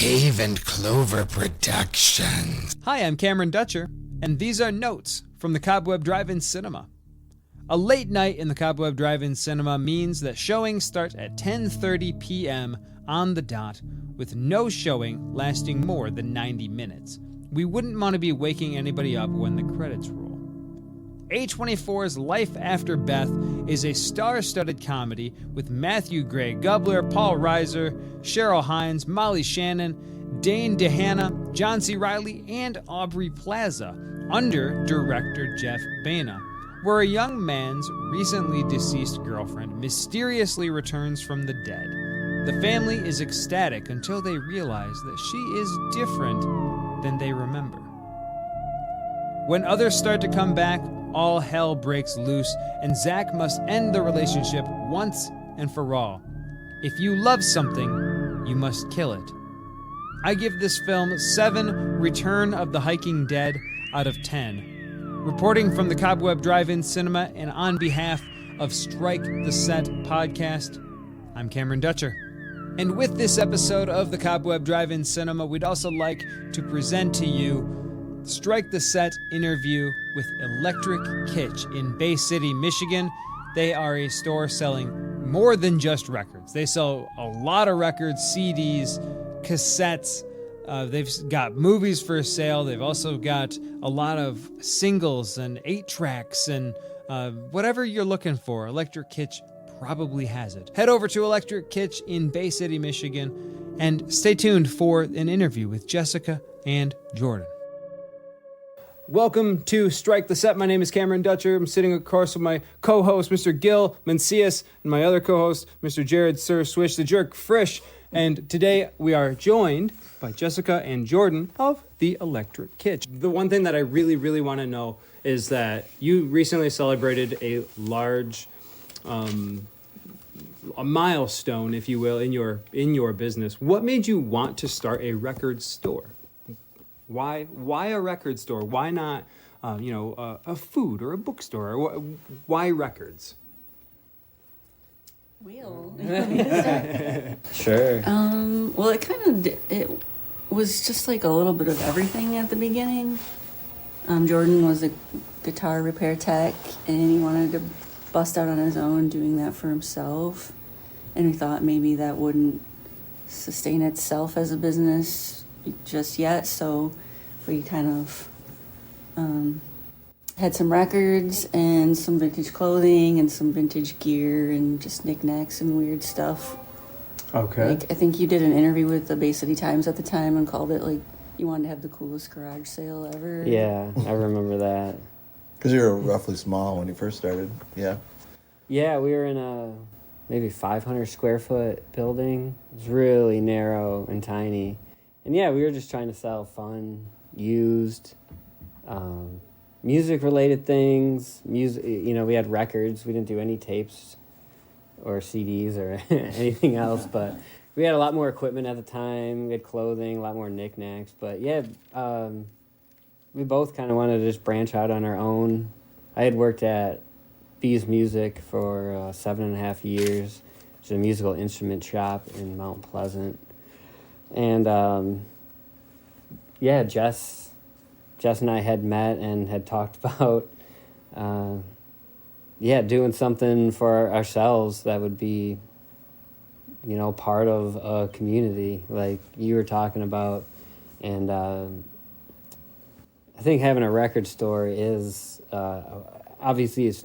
Cave and Clover Productions. Hi, I'm Cameron Dutcher, and these are notes from the Cobweb Drive-In Cinema. A late night in the Cobweb Drive-In Cinema means that showings start at 10:30 p.m. on the dot, with no showing lasting more than 90 minutes. We wouldn't want to be waking anybody up when the credits roll. A24's Life After Beth is a star-studded comedy with Matthew Gray Gubler, Paul Reiser, Cheryl Hines, Molly Shannon, Dane DeHanna, John C. Reilly, and Aubrey Plaza, under director Jeff Baena, where a young man's recently deceased girlfriend mysteriously returns from the dead. The family is ecstatic until they realize that she is different than they remember. When others start to come back, all hell breaks loose, and Zach must end the relationship once and for all. If you love something, you must kill it. I give this film 7 Return of the Hiking Dead out of 10. Reporting from the Cobweb Drive-In Cinema and on behalf of Strike the Set podcast, I'm Cameron Dutcher. And with this episode of the Cobweb Drive-In Cinema, we'd also like to present to you Strike the Set interview with Electric Kitsch in Bay City, Michigan. They are a store selling more than just records. They sell a lot of records, CDs, cassettes. They've got movies for sale. They've also got a lot of singles and 8-tracks and whatever you're looking for. Electric Kitsch probably has it. Head over to Electric Kitsch in Bay City, Michigan, and stay tuned for an interview with Jessica and Jordan. Welcome to Strike the Set. My name is Cameron Dutcher. I'm sitting, of course, with my co-host, Mr. Gil Mencius, and my other co-host, Mr. Jared Sir Swish, the Jerk Frisch. And today we are joined by Jessica and Jordan of the Electric Kitsch. The one thing that I really want to know is that you recently celebrated a large, a milestone, if you will, in your business. What made you want to start a record store? Why a record store? Why not, a food or a bookstore? Why records? Wheel. Sure. Well, it was just like a little bit of everything at the beginning. Jordan was a guitar repair tech, and he wanted to bust out on his own doing that for himself. And we thought maybe that wouldn't sustain itself as a business just yet, so we kind of had some records and some vintage clothing and some vintage gear and just knickknacks and weird stuff. Okay. Like, I think you did an interview with the Bay City Times at the time and called it like you wanted to have the coolest garage sale ever. Yeah, I remember that. Because you were roughly small when you first started, yeah? Yeah, we were in a maybe 500 square foot building. It was really narrow and tiny. And yeah, we were just trying to sell fun, used, music-related things. Music, we had records. We didn't do any tapes or CDs or anything else, but we had a lot more equipment at the time. We had clothing, a lot more knickknacks. But yeah, we both kind of wanted to just branch out on our own. I had worked at Bees Music for 7.5 years, which is a musical instrument shop in Mount Pleasant. And, Jess and I had met and had talked about, doing something for ourselves that would be, part of a community like you were talking about. And I think having a record store is, obviously it's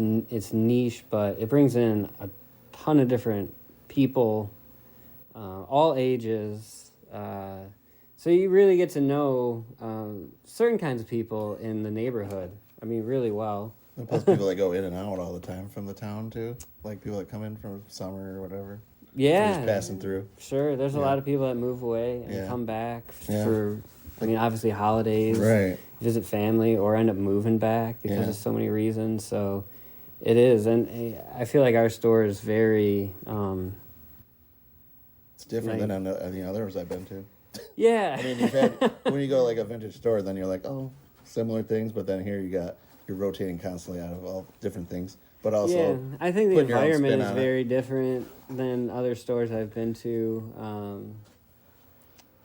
niche, but it brings in a ton of different people, all ages. So you really get to know certain kinds of people in the neighborhood. I mean, really well. And plus people that go in and out all the time from the town, too. Like people that come in from summer or whatever. Yeah. Just passing through. Sure. There's a lot of people that move away and come back for, obviously holidays. Right. Visit family or end up moving back because of so many reasons. So it is. And I feel like our store is very... It's different than any others I've been to. Yeah. I mean, you've had, when you go to like a vintage store, then you're like, oh, similar things. But then here you're rotating constantly out of all different things. But also, I think the environment is very different than other stores I've been to.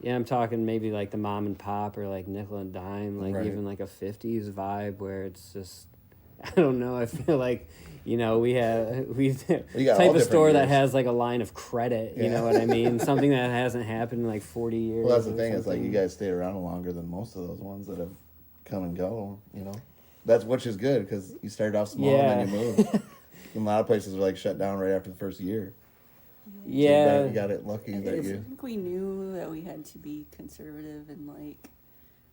Yeah, I'm talking maybe like the mom and pop or like nickel and dime, like Right. even like a 50s vibe where it's just, I don't know, I feel like, we got all type of different store that years. has like a line of credit, you Yeah. know what I mean? Something that hasn't happened in like 40 years. Well, that's the or thing. Is like you something. guys stayed around longer than most of those ones that have come and go. That's which is good because you started off small and then you moved. A lot of places are like shut down right after the first year. Yeah. You got it lucky I that think, I you. think we knew that we had to be conservative and like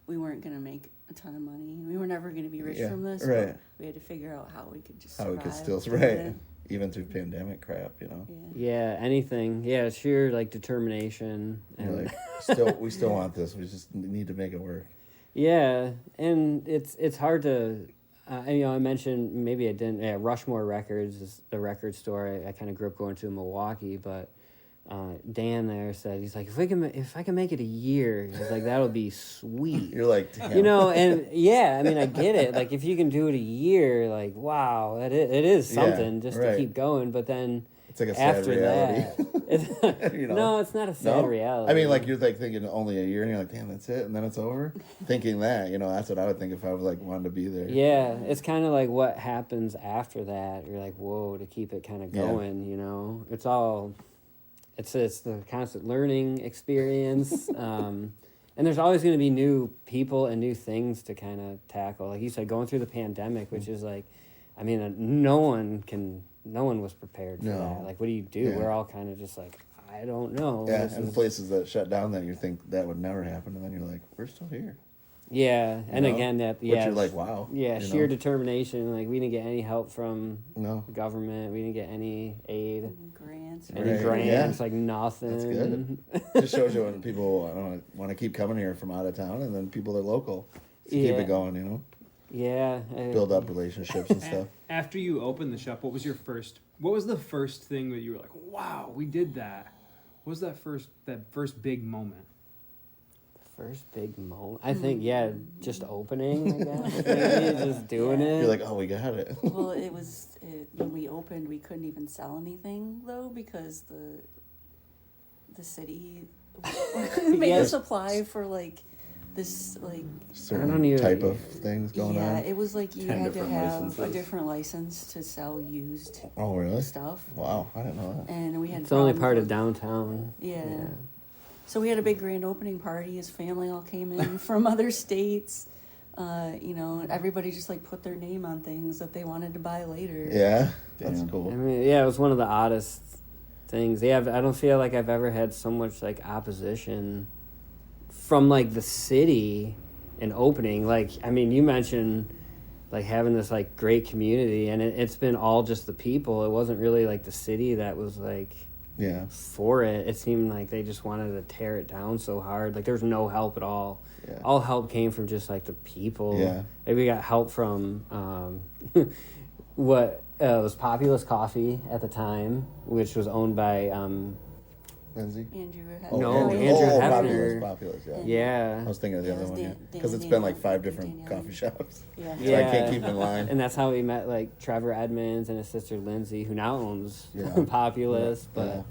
we weren't gonna make a ton of money. We were never gonna be rich Yeah, from this. right. But we had to figure out how we could just How we could survive still with right, it. even through pandemic crap. Yeah. Yeah, anything. Yeah, sheer like determination. You're And like, we still want this. We just need to make it work. yeah, and it's hard to, I mentioned, maybe I didn't, yeah, Rushmore Records is the record store I kind of grew up going to in Milwaukee, but Dan there said, he's like, if I can make it a year, he's like, that'll be sweet. You're like, damn. And yeah, I mean, I get it. Like, if you can do it a year, like, wow, it is Yeah, something just to right. keep going, but then It's like a sad after reality. that, no, it's not a sad reality. I mean, like you're like thinking only a year, and you're like, damn, that's it, and then it's over. Thinking that, that's what I would think if I was like wanted to be there. Yeah, it's kind of like what happens after that. You're like, whoa, to keep it kind of Yeah. going, It's all, it's the constant learning experience. And there's always going to be new people and new things to kind of tackle. Like you said, going through the pandemic, which is like, I mean, no one was prepared for No. that. Like, what do you do? Yeah. We're all kind of just like, I don't know. Yeah, This and is- places that shut down that you think that would never happen, and then you're like, we're still here. Yeah, and know? again, that, But yeah. you're like, wow. Yeah, sheer determination. Like, we didn't get any help from No. the government. We didn't get any aid. Grants. Any Right, grants, yeah. like nothing. That's good. Just shows you when people want to keep coming here from out of town, and then people that are local to keep Yeah. it going. Yeah. Build up relationships and stuff. After you opened the shop, what was the first thing that you were like, wow, we did that? What was that first big moment? First big moment. I think, yeah, just opening, I guess. Maybe just doing it. You're like, oh, we got it. Well, when we opened, we couldn't even sell anything though because the city made Yes. us apply for like this like Certain even- type of things going yeah, on. it was like you 10 had to different have a licenses. different license to sell used Oh, really? stuff, Wow, I didn't know that. and we had It's only problems part of with- downtown. Yeah. So we had a big grand opening party. His family all came in from other states. Everybody just like put their name on things that they wanted to buy later. Yeah, that's Damn. I cool. mean, yeah, it was one of the oddest things. Yeah, I don't feel like I've ever had so much like opposition from like the city and opening. Like, I mean, you mentioned like having this like great community, and it's been all just the people. It wasn't really like the city that was like Yeah, for it. It seemed like they just wanted to tear it down so hard. Like there was no help at all. Yeah. All help came from just like the people. Yeah. Like we got help from what was Populous Coffee at the time, which was owned by Lindsay. Andrew had No, Andrew Andrew Hefner. Hefner. Populous, yeah. yeah. I was thinking of the Yeah, other it one, was yeah. Dan- Because it's Dan been like Daniel. 5 different Daniel. coffee shops. Yeah. So I can't keep in line. And that's how we met like Trevor Edmonds and his sister Lindsay, who now owns Yeah. Populous. Yeah. But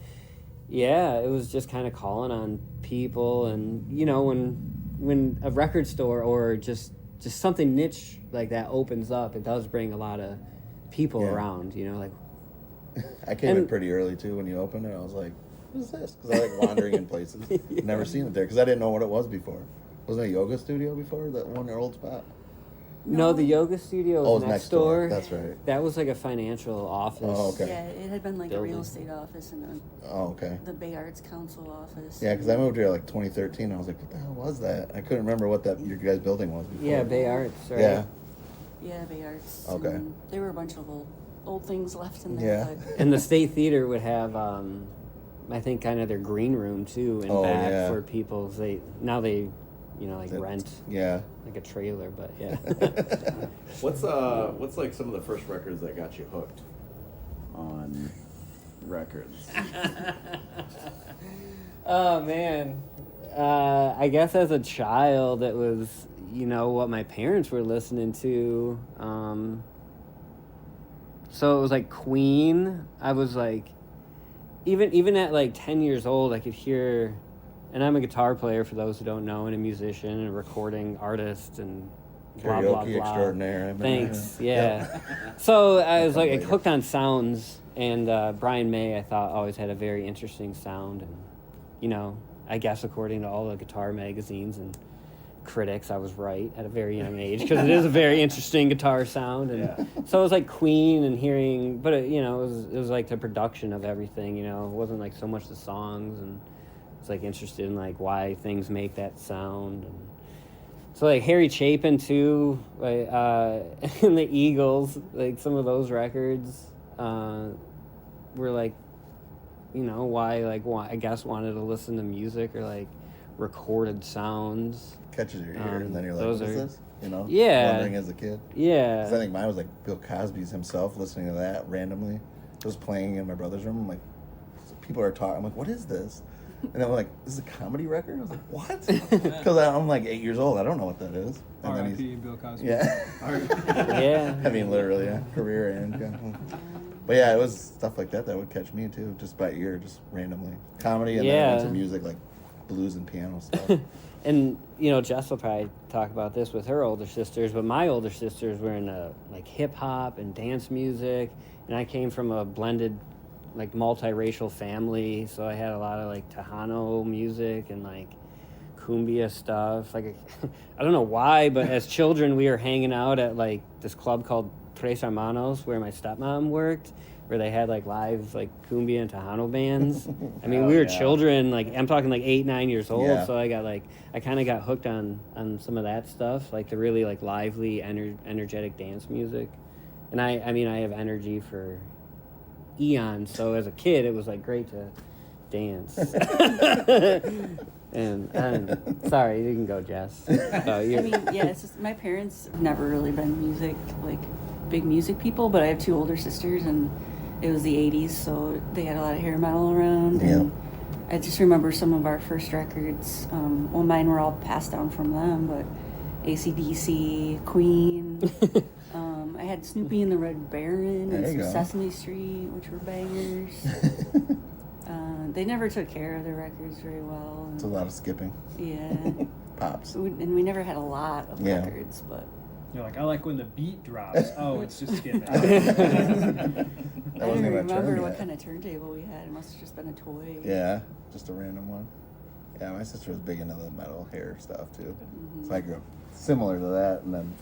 yeah, it was just kind of calling on people, and when a record store or just something niche like that opens up, it does bring a lot of people Yeah. around. Like I came in And- pretty early too when you opened it. I was like, what is this? Because I like wandering in places. Never seen it there because I didn't know what it was before. Wasn't it a yoga studio before? That one old spot? no, the yoga studio Oh, was it was next door. That's right. That was like a financial office. Oh, okay. Yeah, it had been like a Building. real estate office and Oh, okay. the Bay Arts Council office. Yeah, because I moved here like 2013. I was like, what the hell was that? I couldn't remember what your guys' building was before. Yeah, Bay Arts, right? Yeah. Yeah, Bay Arts. Okay. And there were a bunch of old things left in there. Yeah. But And the State Theater would have, I think, kind of their green room too, in Oh, back yeah. for people. They That- rent Yeah. like a trailer, but yeah. What's like some of the first records that got you hooked on records? Oh man, I guess as a child, it was what my parents were listening to. So it was like Queen. I was like, even at like 10 years old, I could hear and I'm a guitar player for those who don't know, and a musician and a recording artist and blah blah Karaoke blah. extraordinaire. I remember Thanks. that. Yeah. So I was like later. hooked on sounds, and Brian May I thought always had a very interesting sound, and you know, I guess according to all the guitar magazines and critics, I was right at a very young age because it is a very interesting guitar sound, and so it was like Queen and hearing, but you know, it was like the production of everything. You know, it wasn't like so much the songs, and it's like interested in like why things make that sound, and so like Harry Chapin too, like and the Eagles, like some of those records were like, you know, why I guess wanted to listen to music or like recorded sounds. Catches your ear, and then you're like, those what is are- this? You know? Yeah. Wondering as a kid. 'Cause I Yeah. think mine was like Bill Cosby's himself, listening to that randomly. It was playing in my brother's room. I'm like, people are talking. I'm like, what is this? And I'm like, this is a comedy record? I was like, what? Because I'm like 8 years old. I don't know what that is. And then R.I.P. Bill Cosby. yeah. Yeah. I mean, literally, yeah. Career and. Yeah. But yeah, it was stuff like that would catch me too, just by ear, just randomly. Comedy and then I went to Yeah. music, like blues and piano stuff. And you know, Jess will probably talk about this with her older sisters, but my older sisters were into like hip hop and dance music, and I came from a blended, like multiracial family, so I had a lot of like Tejano music and like cumbia stuff. Like I don't know why, but as children we were hanging out at like this club called Tres Hermanos, where my stepmom worked, where they had like live like cumbia and Tejano bands. I mean, we were children, like I'm talking like 8, 9 years old. Yeah. So I kind of got hooked on some of that stuff, like the really like lively, energetic dance music. And I mean, I have energy for eons. So as a kid, it was like great to dance. and sorry, you can go, Jess. I mean, yeah, it's just, my parents have never really been big music people, but I have 2 older sisters, and it was the 80s, so they had a lot of hair metal around. And I just remember some of our first records. Well, mine were all passed down from them, but AC/DC, Queen. I had Snoopy and the Red Baron and There you some go. Sesame Street, which were bangers. They never took care of their records very well. It's a lot of skipping. Yeah. Pops. And we never had a lot of Yeah. records, but You're like, I like when the beat drops. Oh, it's just skipping. I That don't wasn't even a remember term what yet. kind of turntable we had. It must have just been a toy. Yeah, just a random one. Yeah, my sister was big into the metal hair stuff too. So I grew up similar to that, and then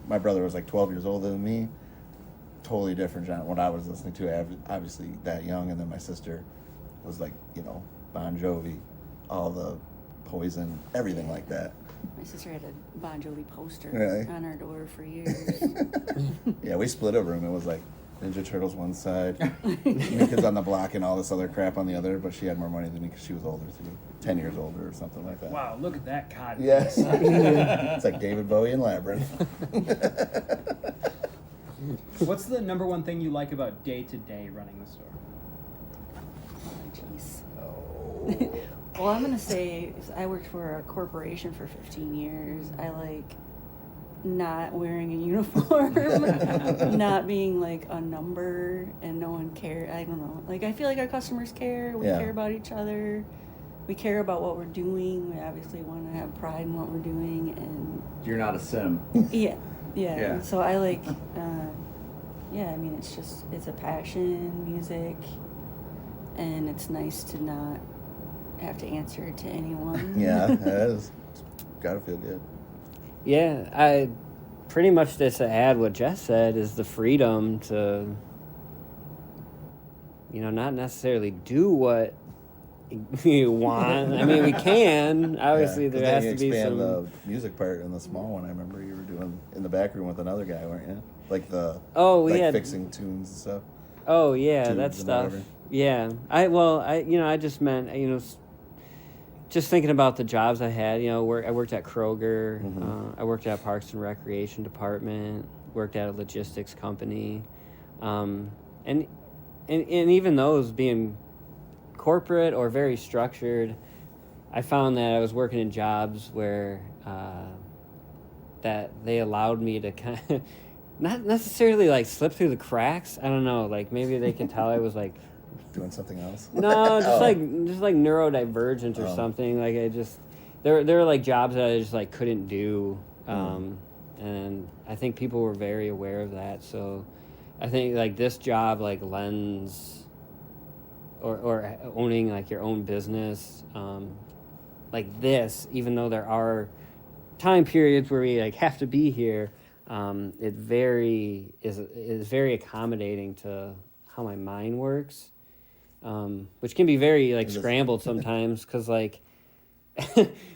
my brother was like 12 years older than me. Totally different genre. What I was listening to, obviously that young, and then my sister was like, you know, Bon Jovi, all the Poison, everything like that. My sister had a Bon Jovi poster Really? on our door for years. Yeah, we split a room. It was like Ninja Turtles one side, New Kids on the Block, and all this other crap on the other. But she had more money than me because she was older too, 10 years older or something like that. Wow, look at that cotton. Yes. It's like David Bowie and Labyrinth. What's the number one thing you like about day-to-day running the store? Oh, jeez. Well, I'm going to say I worked for a corporation for 15 years. I like not wearing a uniform, not being like a number, and no one cares. I don't know. Like, I feel like our customers care. We Yeah. care about each other. We care about what we're doing. We obviously want to have pride in what we're doing. And You're not a sim. yeah. Yeah. So I like, I mean, it's a passion, music, and it's nice to not have to answer to anyone. Yeah, it is. Gotta feel good. Yeah, I pretty much just to add what Jess said is the freedom to, you know, not necessarily do what you want. I mean, we can. Obviously, Yeah, 'cause there then has you to be expand some. the music part in the small one. I remember you were doing in the back room with another guy, weren't you? Like Oh, we like had. fixing tunes and stuff. Oh yeah, tubes that and stuff. whatever. Yeah, I just meant, you know, just thinking about the jobs I had. You know, I worked at Kroger. Mhm. I worked at Parks and Recreation Department. Worked at a logistics company, and even those being corporate or very structured, I found that I was working in jobs where that they allowed me to kind of not necessarily like slip through the cracks. I don't know, like maybe they can tell I was like doing something else? No, just Oh. like neurodivergent or Oh. something. Like I just there were like jobs that I just like couldn't do, and I think people were very aware of that. So I think like this job like lends or owning like your own business, like this, even though there are time periods where we like have to be here, it is very accommodating to how my mind works, which can be very like scrambled sometimes because like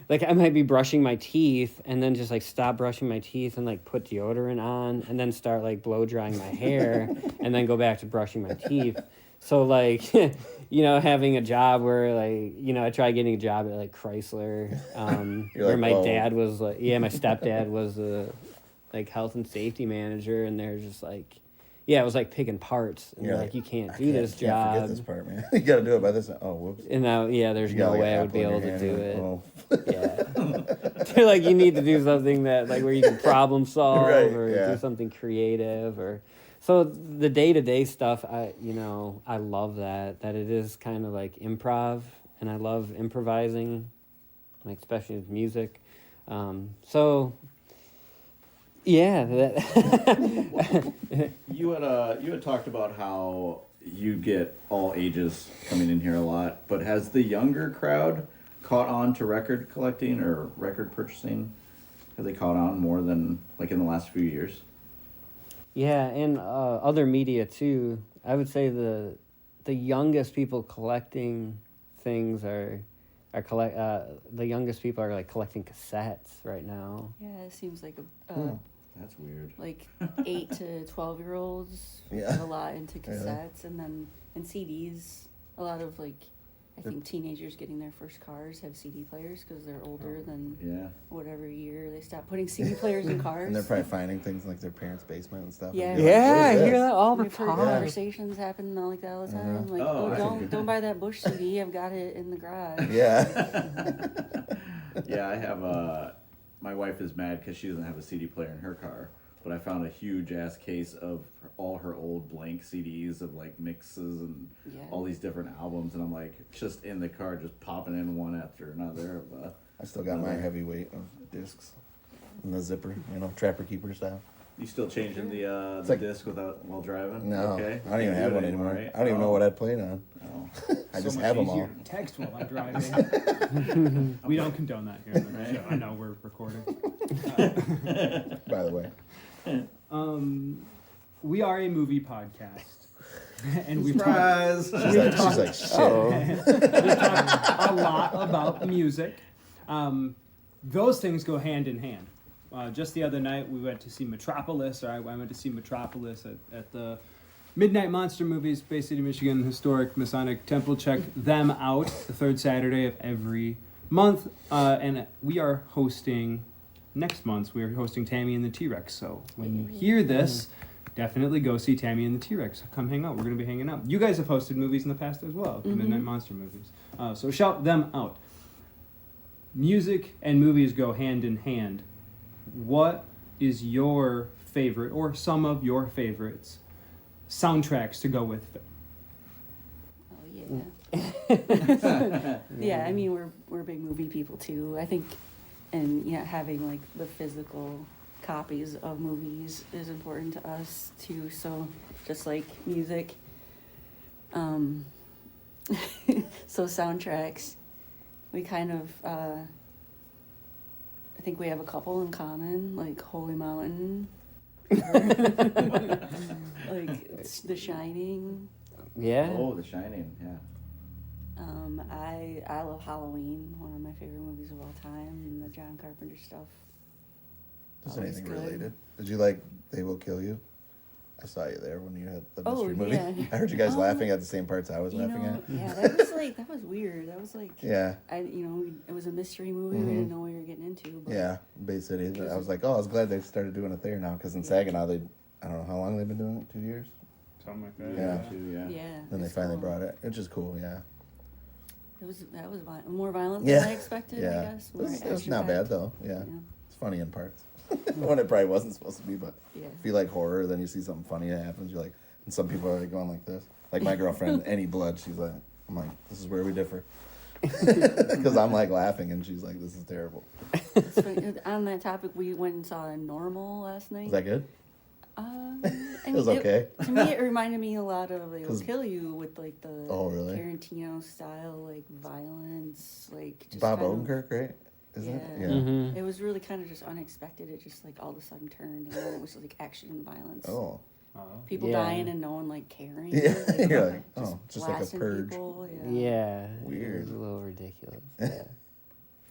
like I might be brushing my teeth and then just like stop brushing my teeth and like put deodorant on and then start like blow drying my hair and then go back to brushing my teeth. So like having a job where like I tried getting a job at like Chrysler, where like, my "Whoa." dad was like my stepdad was a like health and safety manager, and they're just like it was like picking parts, and You're they're like you can't I do this can't job. Forget this part, man. You got to do it by this. Oh, whoops. And now, there's You got, no like, way an I would be apple in able to your do hand. it. Oh. Yeah. They're like, you need to do something that, like, where you can problem solve Right, or yeah. do something creative or. So the day-to-day stuff, I love that it is kind of like improv, and I love improvising, like especially with music. So. Yeah. You had talked about how you get all ages coming in here a lot, but has the younger crowd caught on to record collecting or record purchasing? Have they caught on more than like in the last few years? Yeah, and other media too. I would say the youngest people collecting things are the youngest people are like collecting cassettes right now. Yeah, it seems like That's weird. like 8 to 12-year-olds Yeah. are a lot into cassettes, and CDs. A lot of like, I think teenagers getting their first cars have CD players because they're older than Yeah. whatever year they stopped putting CD players in cars. And they're probably finding things in, like their parents' basement and stuff. Yeah. And be like, Yeah, "What I is hear this?" that all the We've heard time. conversations happen like that all the time. Like, Oh, I don't buy that Bush CD. I've got it in the garage. Yeah. Yeah, I have my wife is mad because she doesn't have a CD player in her car, but I found a huge ass case of all her old blank CDs of like mixes and Yeah. all these different albums, and I'm like just in the car just popping in one after another. I still got my heavyweight of discs in the zipper, Trapper Keeper style. You still changing the like- disc while driving? No, Okay. I don't even Can't have do one it anymore. right? I don't even know what I'd played on. Oh. I just so have much them all. easier to text while I'm driving. We don't condone that here on the Right. show. I know we're recording. By the way. We are a movie podcast, and we've Surprise! She's like, shit. we've talked a lot about music. Those things go hand in hand. Just the other night, we went to see Metropolis, or I went to see Metropolis at the Midnight Monster Movies, Bay City, Michigan Historic Masonic Temple. Check them out the third Saturday of every month. And we are hosting, next month, we are hosting Tammy and the T-Rex. So when you hear this, definitely go see Tammy and the T-Rex. Come hang out. We're going to be hanging out. You guys have hosted movies in the past as well, the Midnight Monster Movies. So shout them out. Music and movies go hand in hand. What is your favorite, or some of your favorites, soundtracks to go with it? Oh yeah. Yeah, I mean we're big movie people too. I think, and having like the physical copies of movies is important to us too. So just like music, so soundtracks, we kind of. I think we have a couple in common, like Holy Mountain, like The Shining. Yeah. Oh, The Shining, yeah. I love Halloween, one of my favorite movies of all time, and the John Carpenter stuff. Just Always anything good. related. Did you like They Will Kill You? I saw you there when you had the mystery movie. Yeah. I heard you guys laughing at the same parts I was laughing at. Yeah, that was weird. That was like, Yeah. it was a mystery movie. We didn't know what we were getting into. But Yeah, Bay City. I was like, I was glad they started doing it there now, because in Saginaw, I don't know how long they've been doing it, 2 years? Something like that. Yeah. Too, yeah. Yeah. Then they it's finally cool. brought it, which is cool, yeah. That was more violent Yeah. than I expected. I Yeah. guess. It's not bad, though, yeah. Yeah. It's funny in parts. When it probably wasn't supposed to be, but Yeah. if you like horror, then you see something funny that happens, you're like, and some people are like going like this. Like my girlfriend, any blood, she's like, I'm like, this is where we differ. Because I'm like laughing and she's like, this is terrible. It's funny, on that topic, we went and saw Normal last night. Is that good? I It was mean, okay. To me, it reminded me a lot of It'll 'Cause- Kill You with like the Oh, really? Tarantino style, like violence, like just Bob kind of- Odenkirk, right? Isn't it? Yeah. Yeah. Mm-hmm. It was really kind of just unexpected. It just like all of a sudden turned, and then it was like action and violence. Oh. People Yeah. dying and no one like caring. Yeah. Like, You're like, oh, just like a blasting purge. people, yeah. Yeah. It Weird. was a little ridiculous. Yeah.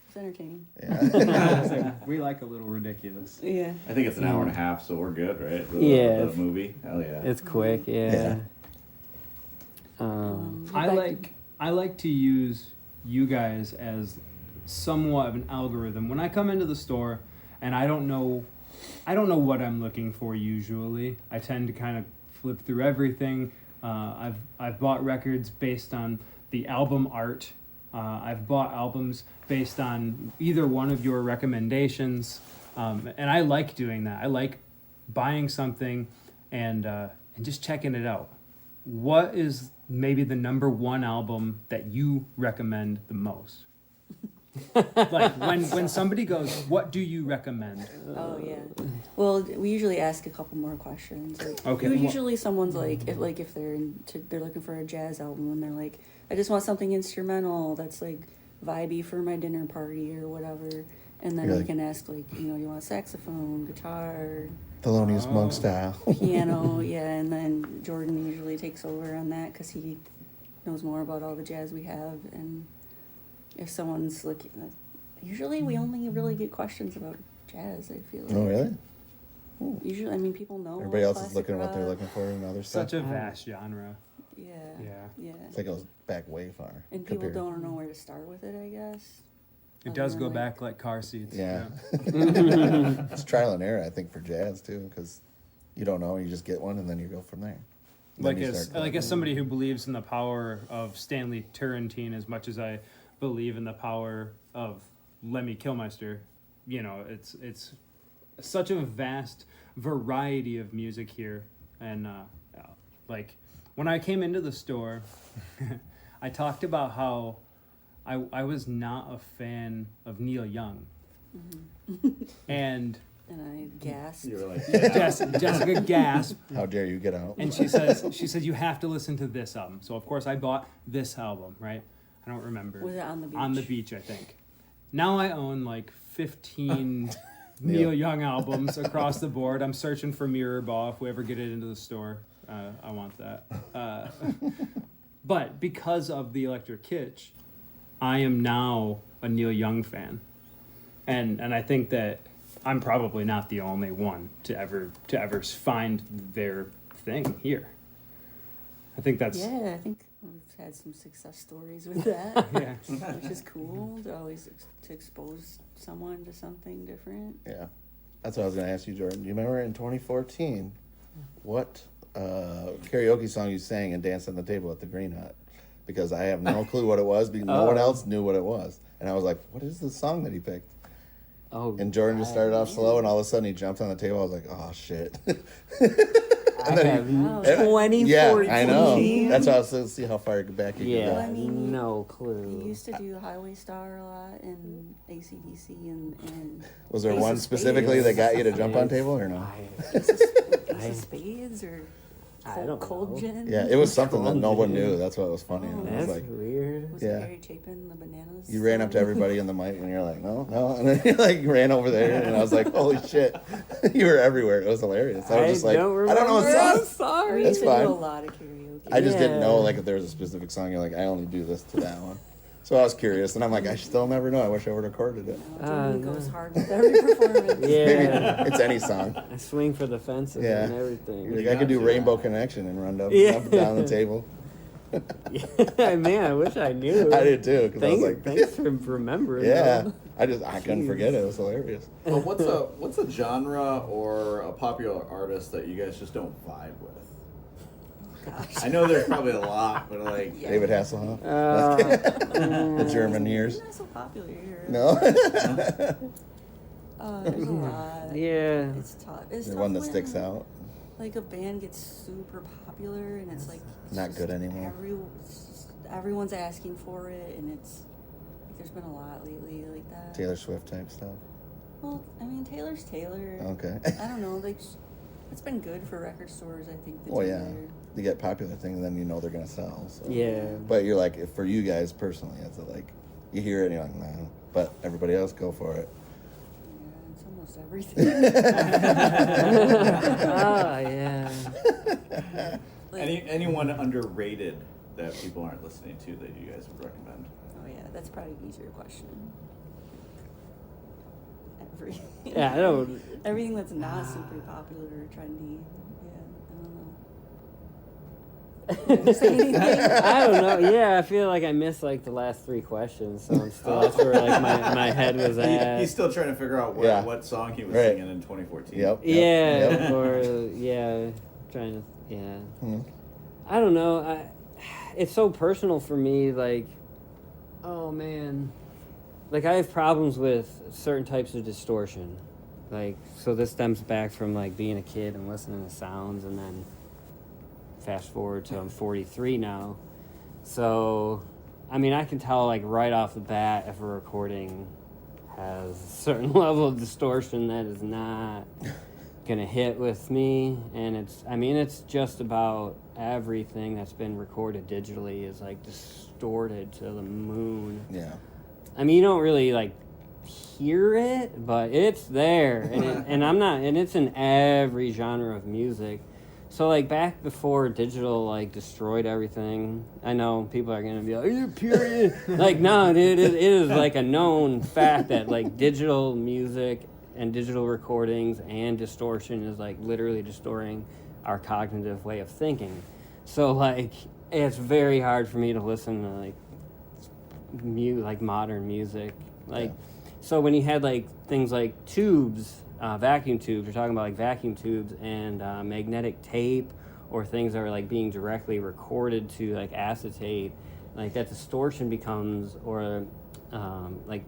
It's entertaining. Yeah. We like a little ridiculous. Yeah. I think it's an hour and a half, so we're good, right? Yeah. The movie. Hell yeah. It's quick, yeah. I like to use you guys as somewhat of an algorithm. When I come into the store and I don't know what I'm looking for usually. I tend to kind of flip through everything. I've bought records based on the album art. I've bought albums based on either one of your recommendations, and I like doing that. I like buying something and just checking it out. What is maybe the number one album that you recommend the most? Like when somebody goes, what do you recommend? Oh yeah. Well, we usually ask a couple more questions. Like, Okay. Usually, someone's like, if they're looking for a jazz album and they're like, I just want something instrumental that's like vibey for my dinner party or whatever. And then You're we like- can ask like, you know, you want saxophone, guitar, Thelonious Monk style. piano, yeah. And then Jordan usually takes over on that because he knows more about all the jazz we have. And if someone's looking, usually we only really get questions about jazz. I feel like. Oh, really? Usually, I mean, people know. Everybody else is classic looking at what they're rock. looking for in other stuff. Such a vast genre. Yeah. Yeah. Yeah. It's like it goes back way far. And people compared- don't know where to start with it, I guess. It Other does than, go like- back like car seats. Yeah. It's trial and error, I think, for jazz too, because you don't know, you just get one, and then you go from there. Then Like you as start like as somebody who believes in the power of Stanley Turrentine as much as I believe in the power of Lemmy Kilmister, you know, it's such a vast variety of music here, and like when I came into the store, I talked about how I was not a fan of Neil Young, and And I gasped. You were like, Jessica gasped. How dare you get out? And she said, you have to listen to this album. So of course I bought this album, right? I don't remember. Was it On the Beach? On the Beach, I think. Now I own like 15 Neil Young albums across the board. I'm searching for Mirror Ball. If we ever get it into the store, I want that. But because of the Electric Kitsch, I am now a Neil Young fan. And I think that I'm probably not the only one to ever find their thing here. I think that's Yeah, I think we've had some success stories with that, yeah. which is cool to always to expose someone to something different. Yeah. That's what I was going to ask you, Jordan. Do you remember in 2014 what karaoke song you sang and danced on the table at the Green Hut? Because I have no clue what it was, because no one else knew what it was. And I was like, what is the song that he picked? Oh, And Jordan just started off slow, and all of a sudden he jumped on the table. I was like, oh, shit. I have Wow. 2014. Yeah, I know. That's why I was to see how far back you Yeah, could I mean, no He clue. used to do Highway Star a lot and AC/DC and Was there Ace one of specifically that Spades. got you to jump on table or no? Ace of Spades or I don't Cold know. Gin. Yeah, it was something that no one knew. That's what was funny. And I was That's like, weird. Was Yeah. it Harry Chapin, the Bananas? you ran up to everybody in the mic and you're like, no, no. And then you like ran over there and I was like, holy shit. You were everywhere. It was hilarious. I was just like, I don't know what I'm song. sorry. We That's used to fine. do a lot of karaoke. I just didn't know Yeah. like if there was a specific song. You're like, I only do this to that one. So I was curious and I'm like, I still never know. I wish I would have recorded it. Jordan no. goes hard with every performance. Yeah. It's any song. I swing for the fences Yeah. and everything. You're like, I could do Rainbow Connection and run up and down the table. Yeah, man, I wish I knew. I did too, because I was like, Thanks for remembering. yeah. though. I couldn't forget it. It was hilarious. but what's a genre or a popular artist that you guys just don't vibe with? I know there's probably a lot, but like, David Hasselhoff, Uh, the German years. He's not so popular here. No, There's a lot. yeah. It's tough. It's the tough one that when- sticks out. like a band gets super popular and it's like Not good anymore. Everyone's asking for it, and it's like there's been a lot lately like that. Taylor Swift type stuff. Well, I mean, Taylor's Taylor. Okay. I don't know, like it's been good for record stores. I think. Well, yeah, you get popular things, then you know they're gonna sell. So. Yeah. But you're like, if for you guys personally, it's like you hear it and you're like, nah. But everybody else go for it. Yeah, it's almost everything. Oh, yeah. Like, Anyone underrated that people aren't listening to that you guys would recommend? oh yeah, that's probably an easier question. Yeah, I don't. Everything that's not super popular or trendy. Yeah, I don't know. Did you say anything? I don't know. Yeah, I feel like I missed like the last 3 questions, so I'm still that's where like my head was at. He's still trying to figure out what song he was Right. singing in 2014. Yep. Yeah, Yep. or yeah, trying to yeah. Mhm. I don't know. It's so personal for me. Like, oh man, like I have problems with certain types of distortion. Like, so this stems back from like being a kid and listening to sounds, and then fast forward to I'm 43 now. So, I mean, I can tell like right off the bat if a recording has a certain level of distortion that is not gonna hit with me. And it's just about everything that's been recorded digitally is like distorted to the moon. Yeah. I mean, you don't really like hear it, but it's there, and it's in every genre of music. So like back before digital like destroyed everything, I know people are gonna be like, "Are you period?" Like, no, dude, it is like a known fact that like digital music and digital recordings and distortion is like literally distorting our cognitive way of thinking. So like it's very hard for me to listen to like modern music. Like, so when you had like things like tubes, vacuum tubes, you're talking about like vacuum tubes and magnetic tape, or things that are like being directly recorded to like acetate, like that distortion becomes, or like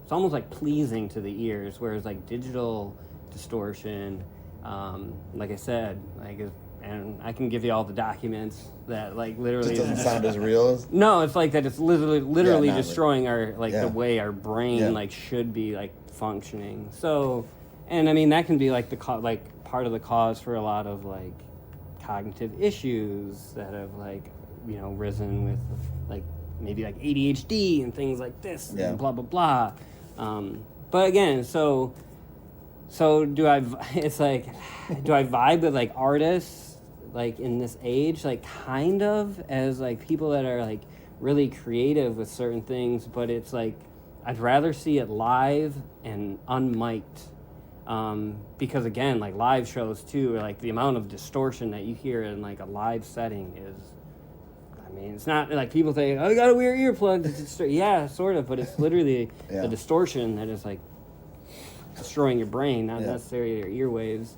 it's almost like pleasing to the ears, whereas like digital distortion, like I said, like and I can give you all the documents that like literally It doesn't sound as real as. no, it's like that it's literally not destroying our like Yeah. the way our brain Yeah. like should be like functioning. So, and I mean that can be like like part of the cause for a lot of like cognitive issues that have like risen with like maybe like ADHD and things like this Yeah. and blah blah blah. But again, so do I? It's like, do I vibe with like artists like in this age, like kind of as like people that are like really creative with certain things, but it's like I'd rather see it live and unmiked, because again, like live shows too, or like the amount of distortion that you hear in like a live setting is. I mean, it's not like people think, "Oh, you gotta wear earplugs." Yeah, sort of, but it's literally Yeah. the distortion that is like destroying your brain, not Yeah. necessarily your earwaves.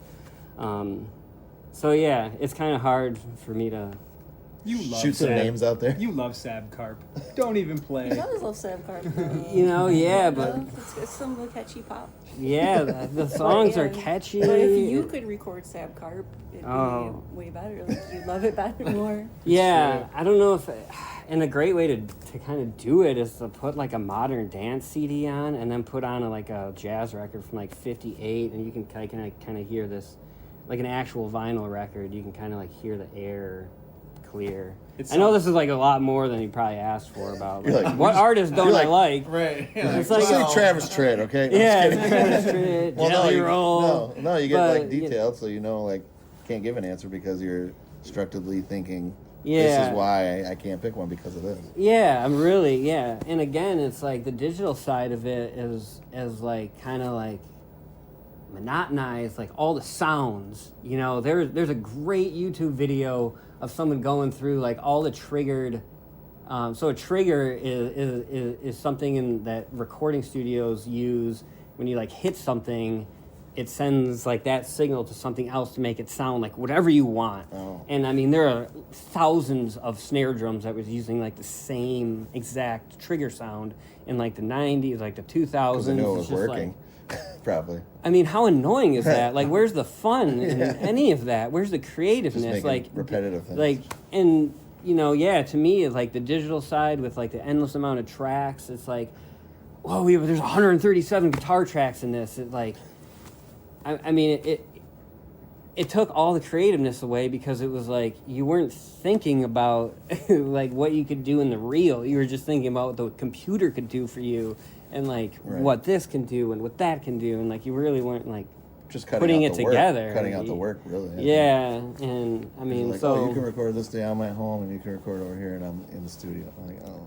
So yeah, it's kind of hard for me to. You love Shoot some Sab. names out there. You love Sab Carp. Don't even play. I always love Sam Carp. Yeah, but it's some of the catchy pop. yeah, the songs are But, catchy. But if you could record Sam Carp, it'd Oh. be way better. Like you'd love it better more. Yeah, I don't know if, and a great way to kind of do it is to put like a modern dance CD on, and then put on like a jazz record from like '58, and you can kind of hear this, like an actual vinyl record. You can kind of like hear the air clear. I know this is like a lot more than you probably asked for about You're like, what artists don't I like. Right. It's Just like say Travis Tritt, okay? No, yeah, I'm just kidding. Jelly Well, no, Roll. no, you get But, like detailed, so like can't give an answer because you're structurally thinking. This Yeah. is why I can't pick one because of this. Yeah, I'm really, yeah. And again, it's like the digital side of it is like kind of like monotonized, like all the sounds. There's a great YouTube video of someone going through like all the triggered. So a trigger is something that recording studios use when you like hit something. It sends like that signal to something else to make it sound like whatever you want. Oh. And I mean, there are thousands of snare drums that was using like the same exact trigger sound in like the 90s, like the 2000s. Because I knew it It's was just working. like, Probably. I mean, how annoying is that? Like, where's the fun in Yeah. any of that? Where's the Just creativeness? making Like repetitive things. Like, and yeah, to me, it's like the digital side with like the endless amount of tracks. It's like, whoa, there's 137 guitar tracks in this. It like, I mean, it took all the creativeness away because it was like you weren't thinking about like what you could do in the reel. You were just thinking about what the computer could do for you, and like what this can do and what that can do, and like you really weren't like just cutting putting out it the work, together. cutting out the work, really. I think. Yeah, and I mean, Like, so oh, you can record this day. I'm at home, and you can record over here, and I'm in the studio. I'm like, oh,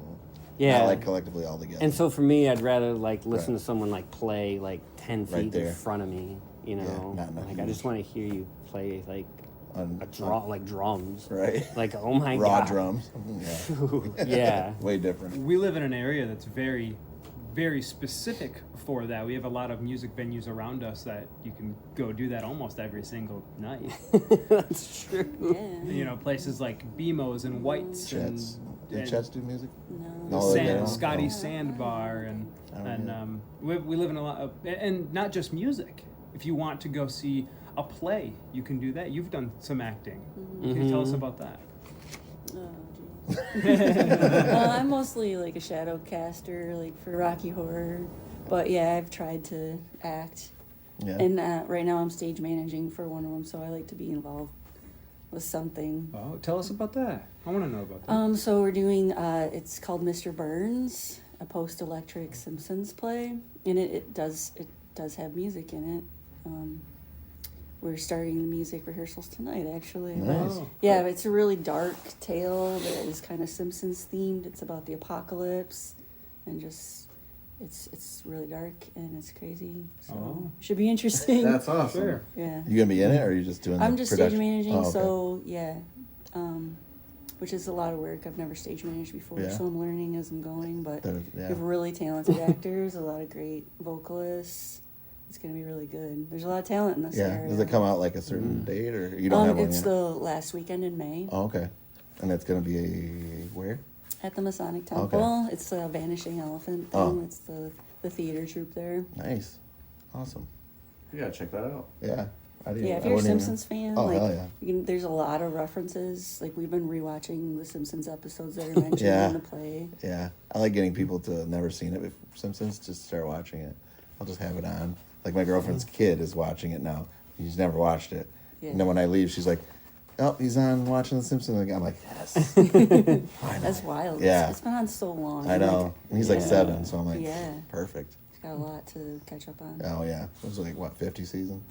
yeah, not like collectively all together. and so for me, I'd rather like listen Right. to someone like play like 10 Right feet there. in front of me. You know, not in a like I just huge- want to hear you play like On- like drums. right? Like, oh my Raw god, drums. Yeah. yeah. Way different. We live in an area that's very, very specific for that. We have a lot of music venues around us that you can go do that almost every single night. That's true. Yeah. You know, places like BMO's and White's Chets. Did and Chets do music? No. No, they Sand, don't? Scotty Oh. Sandbar Oh, and yeah. we live in a lot of, and not just music. If you want to go see a play, you can do that. You've done some acting. Can you tell us about that? Oh, geez. I'm mostly like a shadow caster, like for Rocky Horror. But yeah, I've tried to act. Yeah. And right now I'm stage managing for one of them, so I like to be involved with something. Oh, tell us about that. I want to know about that. So we're doing, it's called Mr. Burns, a post-electric Simpsons play, and it does have music in it. We're starting the music rehearsals tonight, actually. Nice. Oh. Yeah, it's a really dark tale that is kind of Simpsons themed. It's about the apocalypse, and just it's really dark and it's crazy. So Oh. should be interesting. That's awesome. Sure. Yeah. You gonna be in it, or are you just doing? I'm the just production? stage managing, Oh, okay. so yeah, which is a lot of work. I've never stage managed before, Yeah. so I'm learning as I'm going. But That is- we yeah. have really talented actors, a lot of great vocalists. It's gonna be really good. There's a lot of talent in this Yeah. area. Does it come out like a certain date, or you don't have one It's yet? the last weekend in May Oh, okay. And it's gonna be where? at the Masonic Temple. It's the Vanishing Elephant thing. Oh. It's the theater troupe there. Nice. Awesome. You gotta check that out. Yeah. I didn't- Yeah, if I you're a wouldn't even- Simpsons fan, Oh, like hell yeah. there's a lot of references. Like we've been rewatching the Simpsons episodes that are mentioned Yeah. in the play. Yeah, I like getting people to have never seen it before Simpsons just start watching it. I'll just have it on. Like my girlfriend's kid is watching it now. He's never watched it. Yeah. And then when I leave, she's like, "Oh, he's on watching The Simpsons." I'm like, "Yes." Finally. That's wild. Yeah. It's been on so long. I know. And he's like Yeah. 7, so I'm like, Yeah. perfect. It's got a lot to catch up on. Oh yeah, it was like what 50 seasons,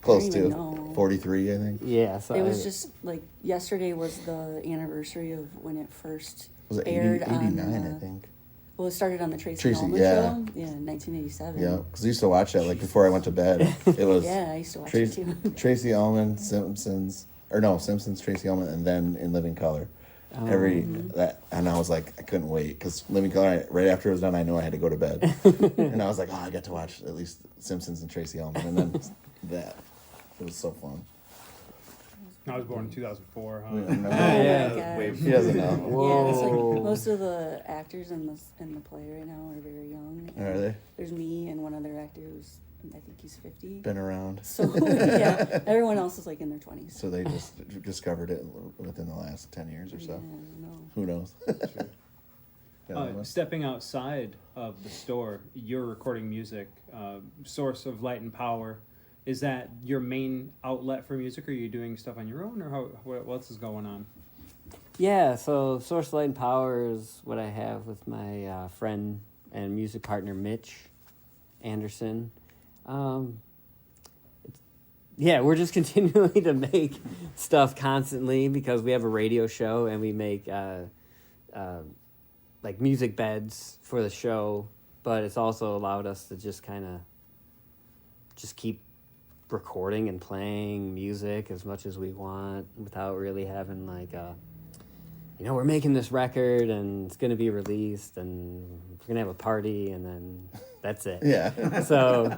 close even to know. 43, I think. Yeah, so It was just like yesterday was the anniversary of when it first Was it 80, aired 89? on. I think. Well, it started on the Tracy Tracy, Ullman yeah. show. Yeah, in 1987. Yeah, because I used to watch that like before I went to bed. It was Yeah, I used to watch Tracy, it too. Tracy Ullman, Simpsons, or no, Simpsons, Tracy Ullman, and then In Living Color. That, and I was like, I couldn't wait because Living Color. Right after it was done, I knew I had to go to bed, and I was like, oh, I got to watch at least Simpsons and Tracy Ullman, and then that. It was so fun. I was born in 2004. Huh? No, Oh Yeah. my God. he doesn't know. Yeah, it's Whoa. like most of the actors in the play right now are very young. Are they There's me and one other actor who's I think he's 50. been around? So yeah, everyone else is like in their 20s. So they just discovered it within the last 10 years or so. Yeah, no. Who knows? Yeah, Stepping outside of the store, you're recording music, source of light and power. Is that your main outlet for music? Or are you doing stuff on your own, or what else is going on? Yeah, so Source Light and Power is what I have with my friend and music partner Mitch Anderson. Yeah, we're just continuing to make stuff constantly because we have a radio show and we make like music beds for the show, but it's also allowed us to just kind of just keep recording and playing music as much as we want without really having like we're making this record and it's going to be released and we're going to have a party and then that's it. Yeah. So,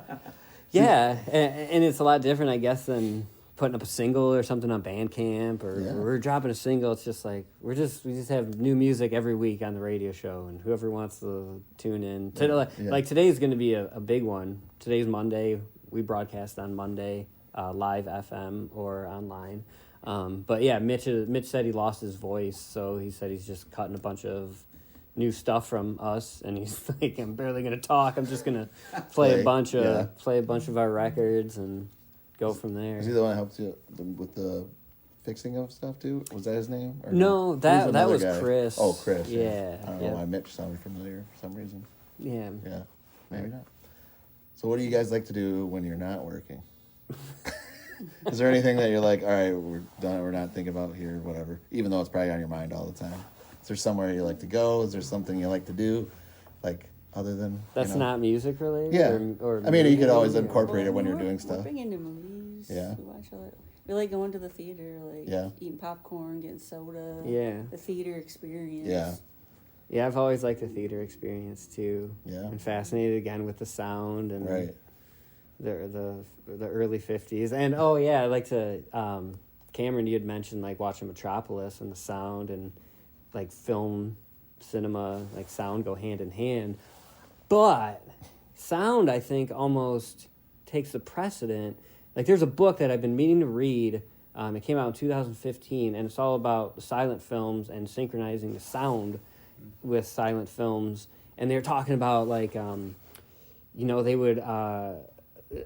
yeah, and it's a lot different, I guess, than putting up a single or something on Bandcamp, or Yeah. we're dropping a single. It's just like we just have new music every week on the radio show, and whoever wants to tune in. Like today's going to be a big one. Today's Monday. We broadcast on Monday, live FM or online. But yeah, Mitch said he lost his voice, so he said he's just cutting a bunch of new stuff from us, and he's like, I'm barely gonna talk. I'm just gonna play a bunch of our records and go from there. Is he the one that helps you with the fixing of stuff too? Was that his name? Or No, who's that another was guy? Chris. Oh, Chris. Yeah. I don't know why Mitch sounded familiar for some reason. Yeah. Yeah, maybe not. So what do you guys like to do when you're not working? Is there anything that you're like, all right, we're done, we're not thinking about here, whatever, even though it's probably on your mind all the time? Is there somewhere you like to go? Is there something you like to do, like other than That's not music related? Yeah. Or I mean, you could always movie, or- incorporate it when you're doing We're stuff. big into movies. Yeah. We watch a lot. We like going to the theater, like Yeah. eating popcorn, getting soda. Yeah. The theater experience. Yeah. Yeah, I've always liked the theater experience too. Yeah. I'm fascinated again with the sound and Right. the early 50s. And oh yeah, I like to Cameron, you had mentioned like watching Metropolis and the sound and like film, cinema, like sound go hand in hand. But sound, I think, almost takes the precedent. Like there's a book that I've been meaning to read. It came out in 2015, and it's all about silent films and synchronizing the sound with silent films. And they're talking about like, they would.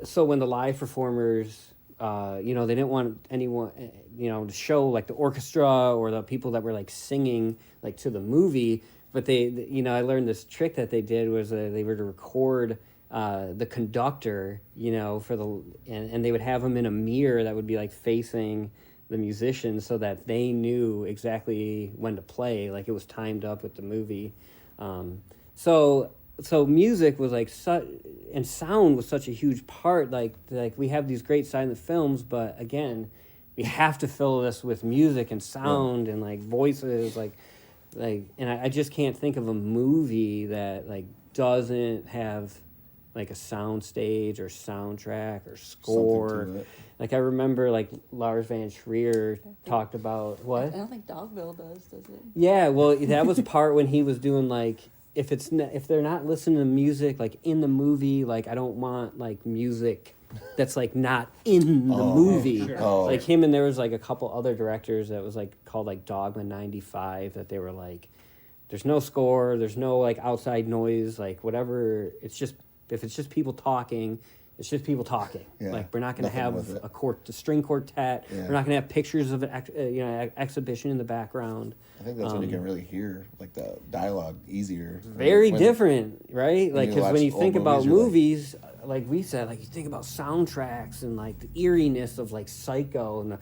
So when the live performers, they didn't want anyone, to show like the orchestra or the people that were like singing like to the movie. But I learned this trick that they did was they were to record the conductor, and they would have him in a mirror that would be like facing the musicians so that they knew exactly when to play, like it was timed up with the movie. So music was like and sound was such a huge part. Like we have these great silent films, but again, we have to fill this with music and sound and like voices, and I just can't think of a movie that like doesn't have like a sound stage or soundtrack or score. Something to it. Like I remember like Lars Van Trier talked about what? I don't think Dogville does it? Yeah, well, that was part when he was doing like if they're not listening to music like in the movie, like I don't want like music that's like not in the movie. Sure. Oh. Like him, and there was like a couple other directors that was like called like Dogma 95 that they were like, there's no score, there's no like outside noise, like whatever. It's just if it's just people talking. It's just people talking. Yeah, Like we're not going to nothing have with it. a string quartet. Yeah. We're not going to have pictures of an exhibition in the background. I think that's when you can really hear like the dialogue easier. Very When- different, right? Like you because watch when you old think about movies, you're movies, like we said, like you think about soundtracks and like the eeriness of like Psycho and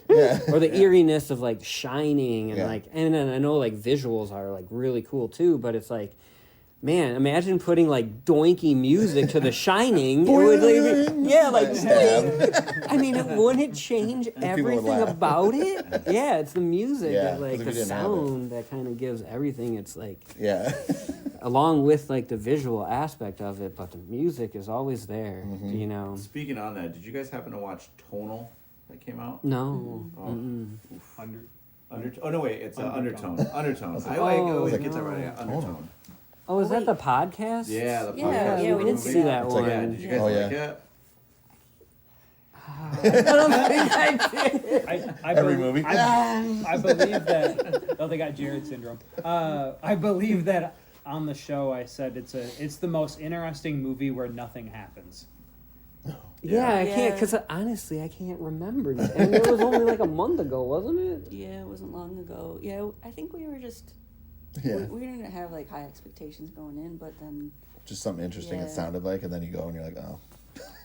Yeah. or the eeriness of like Shining and Yeah. like and then I know like visuals are like really cool too, but it's like. Man, imagine putting like doinky music to The Shining. It would, like, Stab. I mean, wouldn't it change would everything laugh. about it? Yeah, it's the music, Yeah, that, like 'cause if the you didn't have it. sound that kind of gives everything. It's like Yeah. along with like the visual aspect of it, but the music is always there. Mm-hmm. Speaking on that, did you guys happen to watch Tonal that came out? No. Oh, oh no, wait, it's Undertone. Undertone. I Oh, always like, get that right. Yeah, Undertone. Oh, is that wait. the podcast? Yeah, the Yeah, podcast. yeah, we did movie. see that It's like, one. yeah, did you guys Oh, like yeah. it? I Every bel- movie. I believe that. Oh, they got Jared syndrome. I believe that on the show I said it's the most interesting movie where nothing happens. Yeah, I can't, Yeah. because honestly, I can't remember. And it was only like a month ago, wasn't it? Yeah, it wasn't long ago. Yeah, I think we were just Yeah. we didn't have like high expectations going in, but then Just something interesting it Yeah. sounded like, and then you go and you're like, oh.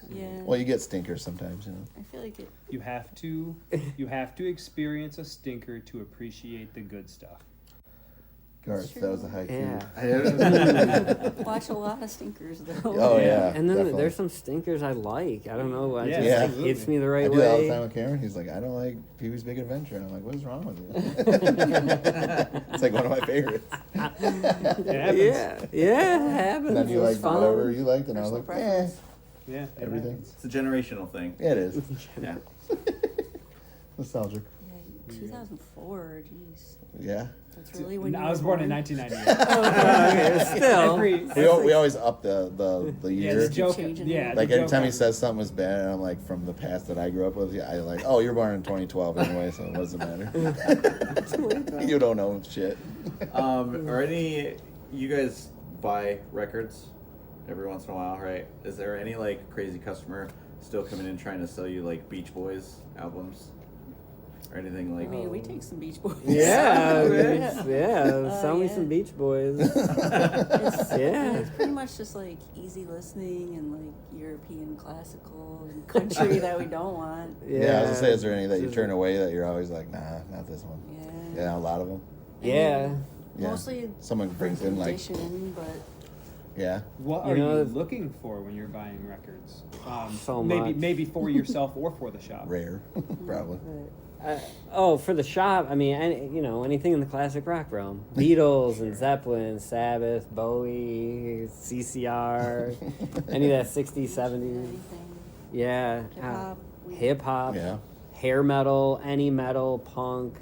yeah, Well, you get stinkers sometimes, I feel like it. You have to experience a stinker to appreciate the good stuff. Garth, that was a high key. Yeah. Watch a lot of stinkers though. Oh, yeah. And then definitely. there's some stinkers I like. I don't know. Yeah, It absolutely. hits me the I right do that all the way. time with Cameron. He's like, I don't like Pee-wee's Big Adventure. And I'm like, what is wrong with you? It's like one of my favorites. It happens. Yeah, it happens. And then you It's like fun. whatever you liked, and I was Personal like, eh. preference. Yeah. everything. It's a generational thing. Yeah, it is. Yeah. Nostalgic. Yeah, 2004. Jeez, Yeah. that's really when you I was were born in 1998. Still. We always up the Yeah, year. the joke. Changing Yeah, it. Like the joke anytime he on- says something was bad, and I'm like, from the past that I grew up with, I like, oh, you're born in 2012 anyway, so it doesn't matter. You don't know shit. Are any you guys buy records every once in a while, right? Is there any like crazy customer still coming in trying to sell you like Beach Boys albums or anything I like? mean, we take some Beach Boys. Yeah, Yeah. sell me yeah. some Beach Boys. It's, Yeah. it's pretty much just like easy listening and like European classical and country that we don't want. Yeah, I was gonna say, is there any that you turn away that you're always like, nah, not this one? Yeah. Yeah, a lot of them. Yeah. Yeah. Mostly Someone brings in like, edition, but yeah. What You are know, you looking for when you're buying records? So maybe much. maybe for yourself or for the shop. Rare, probably. For the shop, I mean, anything in the classic rock realm. Beatles and Zeppelin, Sabbath, Bowie, CCR, any of that 60s, 70s. anything. Yeah. Hip-hop. Hip hop. Yeah. Hair metal, any metal, punk.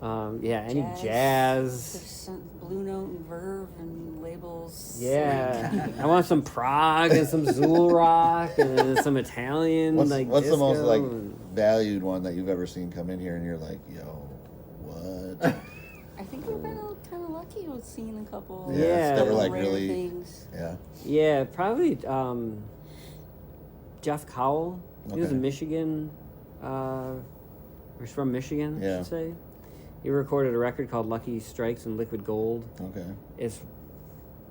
Any There's jazz. some Blue Note and Verve and labels. Yeah. I want some prog and some Zool rock and some Italian What's like the most disco like and- valued one that you've ever seen come in here and you're like, yo, what? I think we've been kind of lucky with seeing a couple. Yeah. that were like rare really, things. yeah. Yeah, probably Jeff Cowell. He was Okay. in Michigan. He's from Michigan, I Yeah. should say. He recorded a record called Lucky Strikes and Liquid Gold. Okay, It's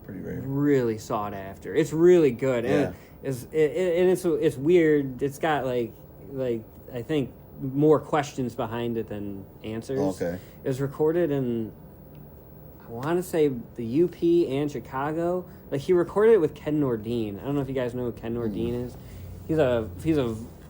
pretty rare. really sought after. It's really good. Yeah. And it's weird. It's got like I think more questions behind it than answers. Okay. It was recorded in I want to say the UP and Chicago. Like he recorded it with Ken Nordine. I don't know if you guys know who Ken Nordine is. He's a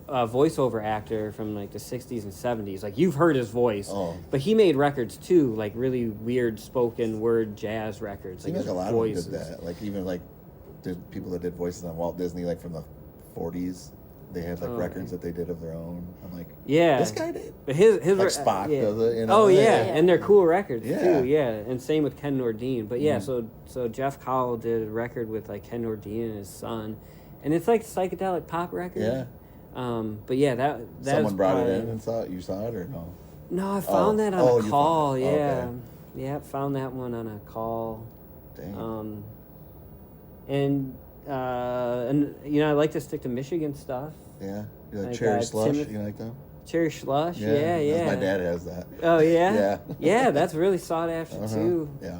voiceover actor from like the 60s and 70s. Like you've heard his voice. Oh. But he made records too, like really weird spoken word jazz records. Seems like his a lot voices. of them did that. Like even like the people that did voices on Walt Disney, like from the 40s, they had like Oh, records that they did of their own. I'm like, Yeah. this guy did. But his Like Spock yeah. does it, you know? Oh yeah. Yeah. And they're cool records Yeah. too. Yeah, and same with Ken Nordine. But yeah, Mhm. so Jeff Cowell did a record with like Ken Nordine and his son, and it's like psychedelic pop record. Yeah. But yeah, that Someone was brought probably, it in and saw it. You saw it or no? No, I found that on Oh, a you call. found it. Yeah, Okay. yeah, found that one on a call. Dang. And I like to stick to Michigan stuff. Yeah. You like like, cherry slush? Timoth- You like them? Cherry slush. Yeah, that's- yeah. My dad has that. Oh yeah. Yeah. Yeah, that's really sought after Uh-huh. too. Yeah.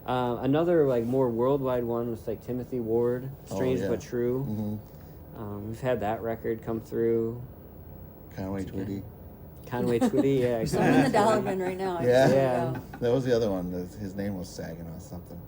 Another like more worldwide one was like Timothy Ward, Strange Oh, yeah. but True. Mm-hmm. We've had that record come through. Conway Twitty. Conway Twitty, yeah. So I'm in the dollar bin right now. I Yeah. figured it Yeah. out. That was the other one. His name was Saginaw something.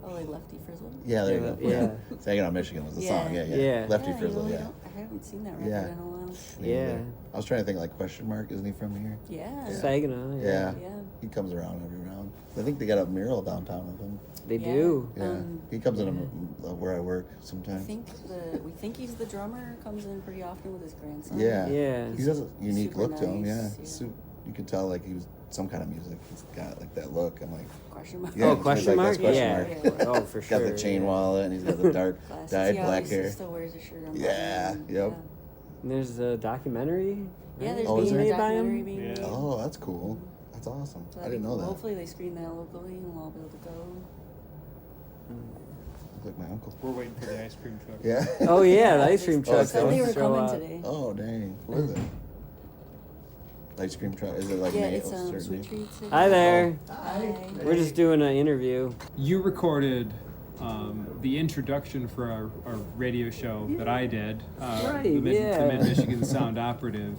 Oh, like Lefty Frizzle? Yeah, there you go. Yeah. Saginaw, Michigan was the Yeah. song. Yeah, yeah. Yeah. Lefty Yeah, Frizzle, you know, yeah. I haven't seen that record Yeah. in a while. Me Yeah. neither. I was trying to think like question mark. Isn't he from here? Yeah. Saginaw. Yeah. Yeah. He comes around every round. I think they got a mural downtown of him. They Yeah. do. Yeah. He comes in where I work I sometimes. we think he's the drummer. Comes in pretty often with his grandson. Yeah. Yeah. He has a unique Super look to him. nice, Yeah. You could tell like he was some kind of music. He's got like that look. I'm like, Question mark. Yeah, Oh, it's question like mark? this question Yeah. mark. Oh, for sure. got the chain wallet and he's got the dark Glasses. dyed He black always hair. still wears a shirt on. Yeah, button. yep. And there's a documentary. Yeah, right? there's Oh, is being there? a documentary being made. Oh, that's cool. That's awesome. So I didn't know that. Hopefully they screen that locally and we'll all be able to go. Looks like my uncle. We're waiting for the ice cream truck. Yeah. Oh yeah, the ice cream They truck. said they were supposed to show coming up. today. Oh dang. What is it? Ice cream truck. Is it like Yeah, name? it's certain Sweet name? Treats. Hi there. Hi. We're just doing an interview. You recorded the introduction for our radio show that I did, Right, the yeah. Mid-Michigan Sound Operative.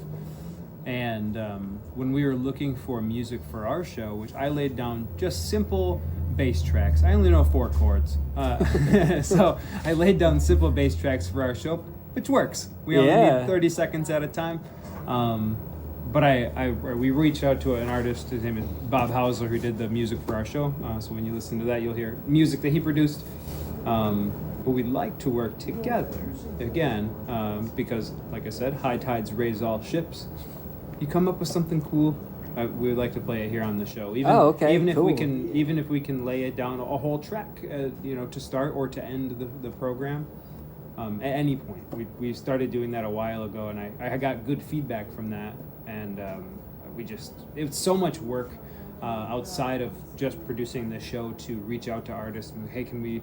And when we were looking for music for our show, which I laid down just simple bass tracks. I only know 4 chords. So I laid down simple bass tracks for our show, which works. We only Yeah. need 30 seconds at a time. But we reached out to an artist. His name is Bob Hausler, who did the music for our show. So when you listen to that, you'll hear music that he produced. but we'd like to work together again, because, like I said, high tides raise all ships. You come up with something cool, we would like to play it here on the show. Even, even if we cool. can, even if we can lay it down a whole track, to start or to end the program. At any point, we started doing that a while ago, and I got good feedback from that, and it's so much work outside of just producing the show to reach out to artists and, hey, can we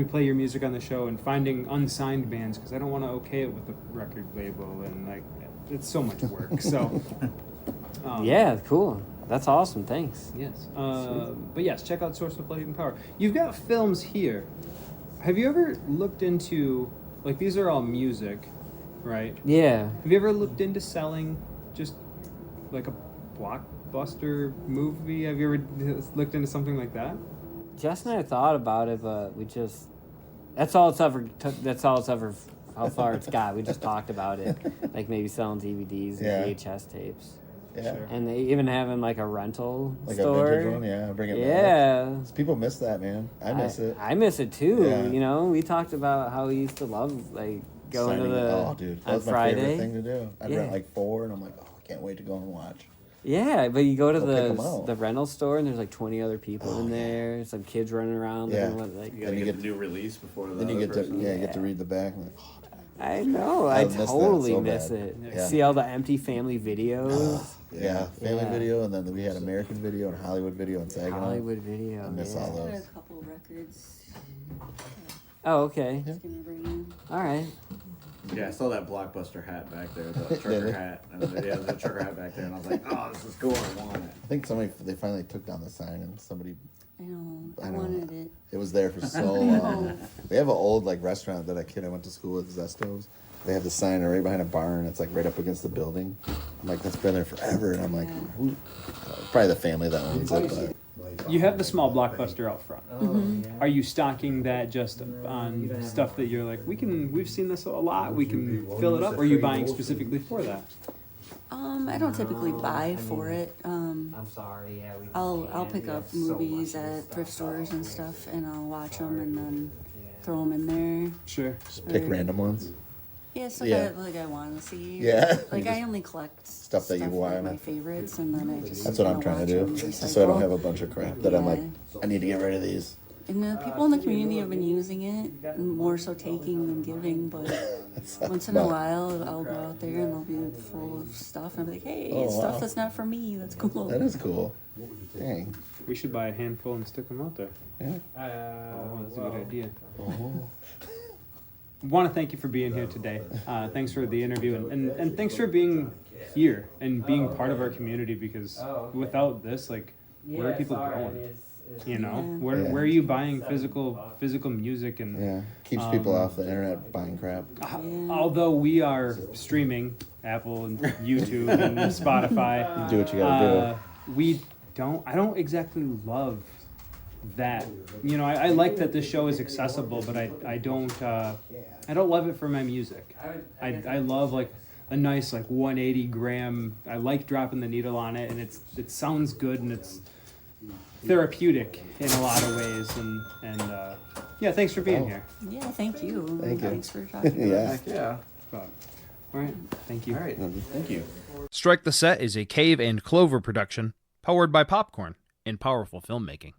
play your music on the show, and finding unsigned bands because I don't want to okay it with the record label, and like it's so much work. So yeah, cool. That's awesome. Thanks. yes, but yes, check out Source of Light and Power. You've got films here. Have you ever looked into, like, these are all music, right? Yeah. Have you ever looked into selling just like a blockbuster movie? Have you ever looked into something like that? Jess and I thought about it, but that's all it's ever how far it's got. We just talked about it, like maybe selling DVDs and Yeah. VHS tapes. Yeah. Sure. And they even having like a rental Like store. a vintage one, yeah. Bring it back. Yeah. People miss that, man. I miss it. I miss it too. Yeah. You know, we talked about how we used to love like going Signing- to the oh, dude, that on was my Friday. favorite thing to do. I'd Yeah. rent like 4, and I'm like, oh, I can't wait to go and watch. Yeah, but you go to Go pick 'em out. the rental store and there's like 20 other people in there. Some kids running around. Yeah. Looking like, You gotta you get get the new release before the Then you other get to person. you get to read the back. And like, oh, I know. I I miss that totally so miss bad. it. Yeah. See all the empty family videos. yeah, family Yeah. video, and then we had American video and Hollywood video and Saginaw. Hollywood video. I miss yeah. all I got those. a couple records. Oh, okay. Just gonna bring in. All right. Yeah, I saw that Blockbuster hat back there, the trucker hat. And the trucker hat back there, and I was like, oh, this is cool. I want it. I think they finally took down the sign, and somebody. I know. I I know. wanted it. It was there for so long. We have an old like restaurant that a kid I went to school with, Zestos. They have the sign right behind a barn. It's like right up against the building. I'm like, that's been there forever, and I'm like, Yeah. who? Probably the family that owns it, but. You have the small Blockbuster out front. Are you stocking that just on stuff that you're like, we've seen this a lot, we can fill it up, or are you buying specifically for that? I don't typically buy for it. I'm sorry. Yeah, we I'll pick up movies at thrift stores and stuff, and I'll watch them and then throw them in there. Sure. Just pick random ones. Yeah, stuff Yeah. I want to see. Yeah. Like You I just- only collect stuff that you like want. my favorites, and then I just. That's what I'm kinda trying to do. watch 'em So I don't recycle. have a bunch of crap that I'm like, I need to get rid of these. And the people in the community have been using it, more so taking than giving, but once in a while I'll go out there and they'll be full of stuff and I'll be like, hey, Oh, it's stuff wow. that's not for me, that's cool. That is cool. Dang. We should buy a handful and stick them out there. Yeah. Oh, that's a good idea. Oh. Want to thank you for being here today. Thanks for the interview, and thanks for being here and being part of our community, because without this, like, where are people going? You know, Yeah. where are you buying physical music? And Yeah. Keeps people off the internet buying crap. although we are streaming Apple and YouTube and Spotify, Do what you gotta I don't exactly love that. You know, I like that this show is accessible, but I don't love it for my music. I love like a nice like 180 gram. I like dropping the needle on it, and it sounds good, and it's therapeutic in a lot of ways. And yeah, thanks for being here. Yeah, thank you. Thank you. Thanks for talking to Yeah. us. Yeah. All right, thank you. All right. Thank you. Strike the Set is a Cave and Clover production, powered by popcorn and powerful filmmaking.